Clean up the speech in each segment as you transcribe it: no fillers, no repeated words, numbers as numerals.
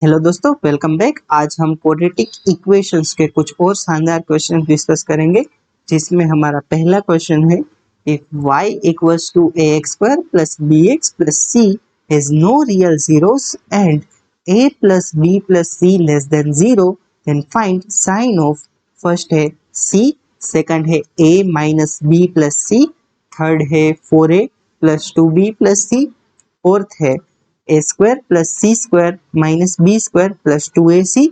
Hello दोस्तों, welcome back. आज हम क्वाड्रेटिक इक्वेशंस के कुछ और शानदार क्वेश्चन डिस्कस करेंगे, जिसमें हमारा पहला क्वेश्चन है if y equals to ax square plus bx plus c has no real zeros and a plus b plus c less than zero, then find sign of. First है c, second है a minus b plus c, third है 4a plus 2b plus c, fourth है a square plus c square minus b square plus 2ac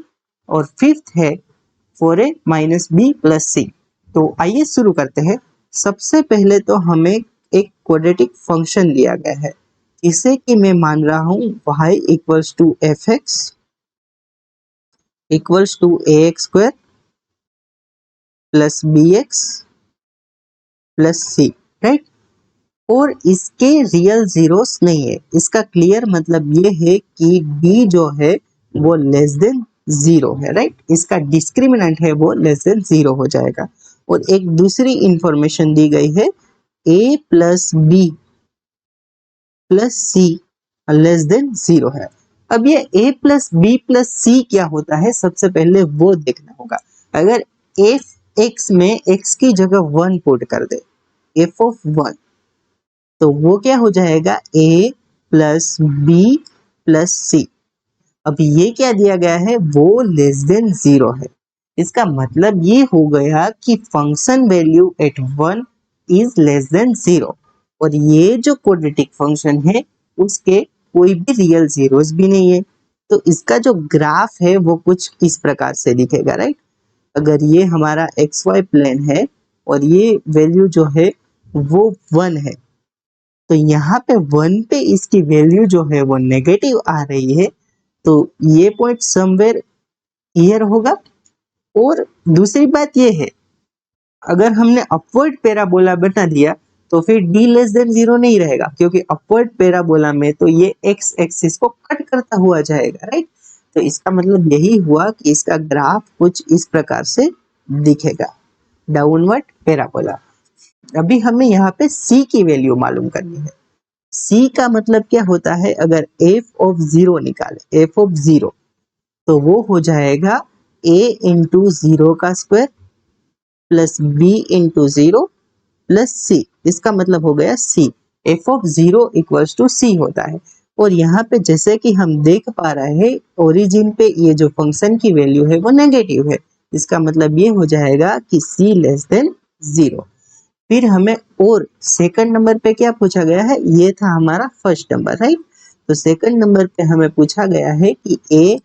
और fifth है 4a minus b plus c. तो आइए शुरू करते हैं। सबसे पहले तो हमें एक क्वाड्रेटिक फंक्शन दिया गया है, इसे कि मैं मान रहा हूं y equals to f x equals to a x square plus b x plus c, right. और इसके रियल जीरोस नहीं है। इसका क्लियर मतलब ये है कि b जो है वो लेस देन जीरो है, राइट। इसका डिस्क्रिमिनेंट है वो लेस देन जीरो हो जाएगा। और एक दूसरी इंफॉर्मेशन दी गई है a plus b plus c less than zero है। अब ये a plus b plus c क्या होता है, सबसे पहले वो देखना होगा। अगर एफ एक्स में x की जगह 1 पुट कर दे, एफ ऑफ 1, तो वो क्या हो जाएगा a प्लस बी प्लस सी। अब ये क्या दिया गया है, वो लेस देन जीरो है। इसका मतलब ये हो गया कि function value at 1 is less than zero. और ये जो क्वाड्रेटिक फंक्शन है उसके कोई भी रियल जीरोस भी नहीं है। तो इसका जो ग्राफ है वो कुछ इस प्रकार से दिखेगा, राइट। अगर ये हमारा एक्स वाई प्लेन है और ये वैल्यू जो है वो 1 है, तो यहाँ पे 1 पे इसकी वैल्यू जो है वो नेगेटिव आ रही है, तो ये पॉइंट समवेयर हियर होगा। और दूसरी बात ये है, अगर हमने अपवर्ड पैराबोला बना दिया तो फिर d लेस देन जीरो नहीं रहेगा, क्योंकि अपवर्ड पैराबोला में तो ये x एक्सिस को कट करता हुआ जाएगा, राइट। तो इसका मतलब यही हुआ कि इसका ग्राफ कुछ इस प्रकार से दिखेगा, डाउनवर्ड पैराबोला। अभी हमें यहाँ पे c की वैल्यू मालूम करनी है। c का मतलब क्या होता है, अगर f ऑफ जीरो निकाले, f ऑफ जीरो, तो वो हो जाएगा a इंटू जीरो का square plus b into zero plus c। इसका मतलब हो गया c, f of zero equals to c होता है। और यहाँ पे जैसे कि हम देख पा रहे हैं, ओरिजिन पे ये जो फंक्शन की वैल्यू है वो नेगेटिव है। इसका मतलब ये हो जाएगा कि c लेस देन जीरो। फिर हमें और सेकंड नंबर पे क्या पूछा गया है, ये था हमारा फर्स्ट नंबर, राइट। तो सेकंड नंबर पे हमें पूछा गया है कि a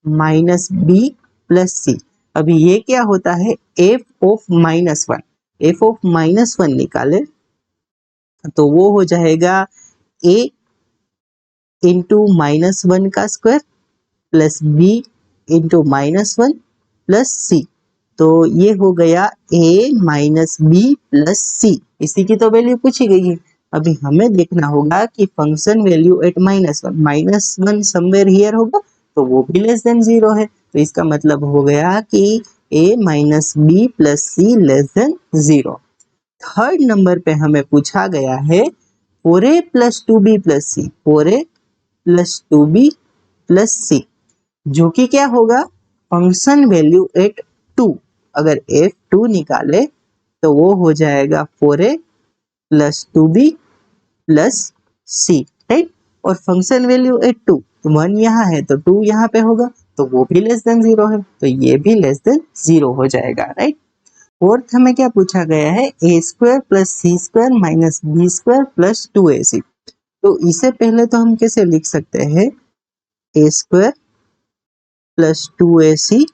minus b plus c. अभी ये क्या होता है, f of minus one, f of minus one निकाले तो वो हो जाएगा a इंटू माइनस वन का square plus b into minus one plus c. तो ये हो गया a minus b plus c. इसी की तो वैल्यू पूछी गई है। अभी हमें देखना होगा कि function value at minus one somewhere here होगा, तो वो भी लेस देन जीरो है। तो इसका मतलब हो गया कि a minus b plus c less than zero. Third number पे हमें पूछा गया है 4a plus 2b plus c, 4a plus 2b plus c, जो कि क्या होगा, फंक्शन वैल्यू एट 2। अगर f2 निकाले तो वो हो जाएगा 4a plus 2b plus c, right. और फंक्शन वैल्यू एट 2, 1 यहाँ है तो 2 यहाँ पे होगा, तो वो भी लेस देन जीरो है, तो ये भी लेस देन जीरो हो जाएगा, राइट। फोर्थ हमें क्या पूछा गया है, a square plus c square minus b square plus 2ac। तो इसे पहले तो हम कैसे लिख सकते हैं, a square plus 2ac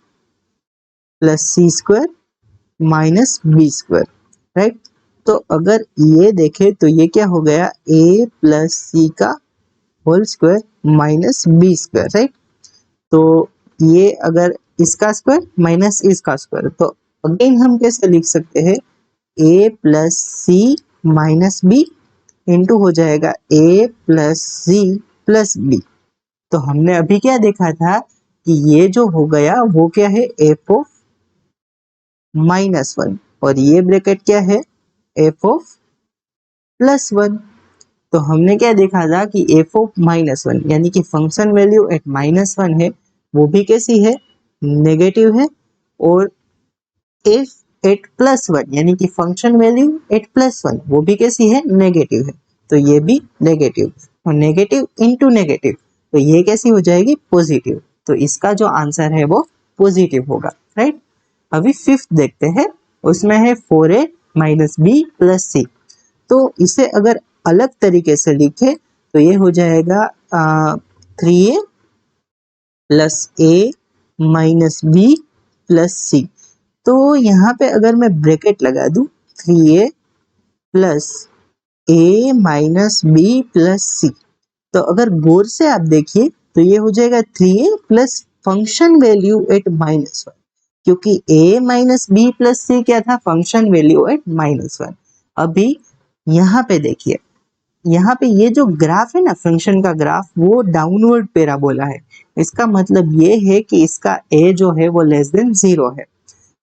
plus c square minus b square, right. तो अगर ये देखें तो ये क्या हो गया, a प्लस सी का whole square minus b square, right. तो ये अगर इसका स्क्वायर माइनस इसका स्क्वायर, तो अगेन हम कैसे लिख सकते हैं, a plus c minus b into हो जाएगा a plus c plus b. तो हमने अभी क्या देखा था कि ये जो हो गया वो क्या है, f ऑफ माइनस वन, और ये ब्रैकेट क्या है, f ऑफ प्लस वन। तो हमने क्या देखा था कि f ऑफ माइनस वन यानी कि function value at minus one है, वो भी कैसी है, नेगेटिव है। और एफ एट प्लस वन यानी कि function value at plus one वो भी कैसी है, नेगेटिव है। तो ये भी नेगेटिव, और नेगेटिव इंटू नेगेटिव तो ये कैसी हो जाएगी, पॉजिटिव। तो इसका जो आंसर है वो पॉजिटिव होगा, राइट। अभी फिफ्थ देखते हैं, उसमें है 4a minus b plus c. तो इसे अगर अलग तरीके से लिखे तो ये हो जाएगा 3a प्लस ए माइनस बी प्लस सी। तो यहाँ पे अगर मैं ब्रैकेट लगा दूं 3a प्लस ए माइनस बी प्लस सी, तो अगर गौर से आप देखिए तो ये हो जाएगा 3a plus function value at minus one, क्योंकि a minus b plus c क्या था, function value at minus one. अभी यहाँ पे देखिए, यहाँ पे ये जो ग्राफ है ना, फंक्शन का ग्राफ, वो डाउनवर्ड पैराबोला है। इसका मतलब ये है कि इसका a जो है वो लेस देन 0 है।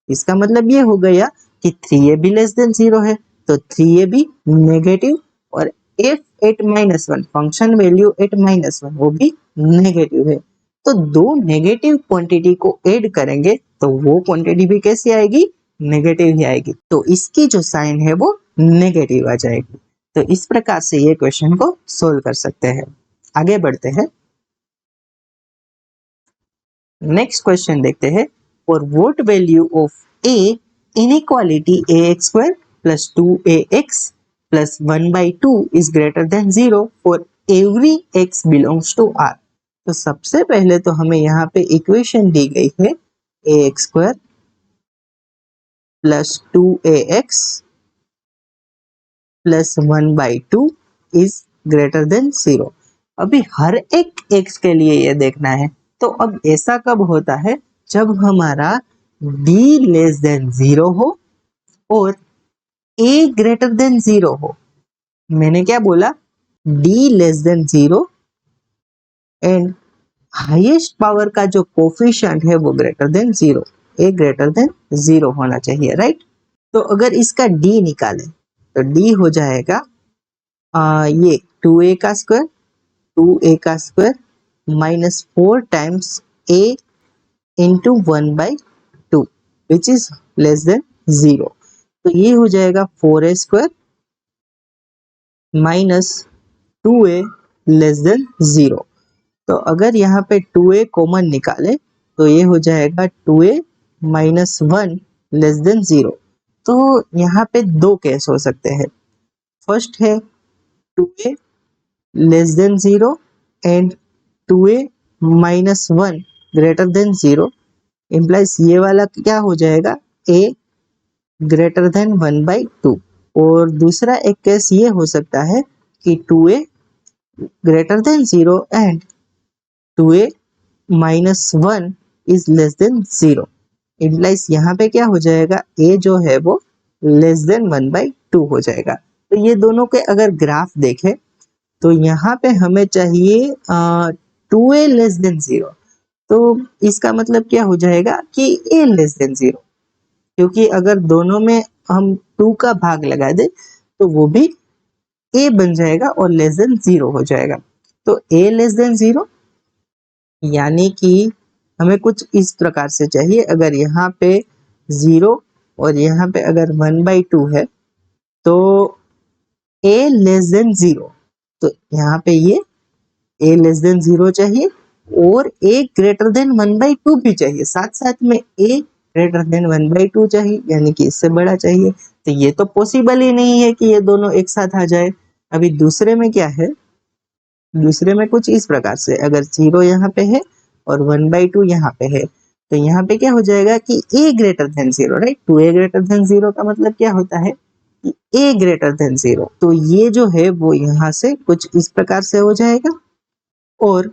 इसका मतलब ये हो गया कि 3a भी लेस देन 0 है, तो 3a भी नेगेटिव, और f at minus one function value at minus one वो भी नेगेटिव है। तो दो नेगेटिव क्वांटिटी को ऐड करेंगे तो वो क्वांटिटी भी कैसी आएगी, नेगेटिव ही आएगी। तो इसकी जो साइन है वो नेगेटिव आ जाएगी। तो इस प्रकार से ये क्वेश्चन को सोल्व कर सकते हैं। आगे बढ़ते हैं, नेक्स्ट क्वेश्चन देखते हैं। For what value of a inequality ax square plus 2ax plus 1/2 is greater than 0 for every x belongs to R। तो सबसे पहले तो हमें यहाँ पे इक्वेशन दी गई है ax square plus 2ax plus 1/2 is greater than 0। अभी हर एक x के लिए ये देखना है। तो अब ऐसा कब होता है, जब हमारा d लेस देन 0 हो और a ग्रेटर देन 0 हो। मैंने क्या बोला, d less than 0 and highest power का जो कोफिशिएंट है वो greater than 0, a greater than 0 होना चाहिए, राइट। तो अगर इसका d निकालें तो d हो जाएगा ये 2a का स्क्वायर, 2a का square minus 4 times a into 1/2 which is less then 0। तो ये हो जाएगा 4a square minus 2a less than 0। तो अगर यहाँ पे 2a कॉमन निकाले तो ये हो जाएगा 2a माइनस 1 लेस देन 0। तो यहाँ पे दो केस हो सकते हैं। फर्स्ट है 2a less than 0 and 2a minus 1 greater than 0 implies ये वाला क्या हो जाएगा, a ग्रेटर देन 1/2। और दूसरा एक केस ये हो सकता है कि 2a greater than 0 and 2a minus 1 is less then 0 implies यहाँ पे क्या हो जाएगा, a जो है वो लेस देन 1/2 हो जाएगा। तो ये दोनों के अगर ग्राफ देखें तो यहाँ पे हमें चाहिए 2a लेस देन 0। तो इसका मतलब क्या हो जाएगा कि a लेस देन 0, क्योंकि अगर दोनों में हम 2 का भाग लगा दे तो वो भी a बन जाएगा और लेस देन 0 हो जाएगा। तो a लेस देन 0 यानी कि हमें कुछ इस प्रकार से चाहिए, अगर यहाँ पे 0 और यहाँ पे अगर 1/2 है तो a लेस देन 0, तो यहाँ पे ये a लेस देन 0 चाहिए और a ग्रेटर देन 1/2 भी चाहिए, साथ साथ में a ग्रेटर देन 1/2 चाहिए, यानी कि इससे बड़ा चाहिए। तो ये तो पॉसिबल ही नहीं है कि ये दोनों एक साथ आ जाए। अभी दूसरे में क्या है, दूसरे में कुछ इस प्रकार से, अगर 0 यहाँ पे है और 1/2 यहाँ पे है तो यहाँ पे क्या हो जाएगा कि a greater than 0, right. 2a greater than 0 का मतलब क्या होता है कि a ग्रेटर देन 0। तो ये जो है वो यहाँ से कुछ इस प्रकार से हो जाएगा, और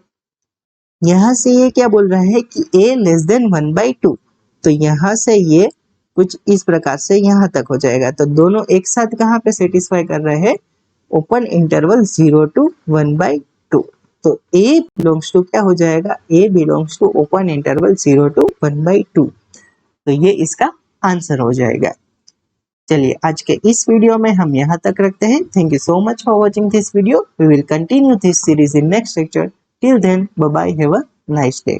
यहाँ से ये क्या बोल रहा है कि a लेस देन 1/2, तो यहाँ से ये कुछ इस प्रकार से यहाँ तक हो जाएगा। तो दोनों एक साथ कहाँ पे सेटिस्फाई कर रहे हैं, ओपन इंटरवल 0 to 1/2। तो a बिलोंग्स टू क्या हो जाएगा, a belongs to open interval 0 to 1/2। तो ये इसका आंसर हो जाएगा। चलिए आज के इस वीडियो में हम यहाँ तक रखते हैं। Thank you so much for watching this video. We will continue this series in next lecture. Till then, bye bye, have a nice day.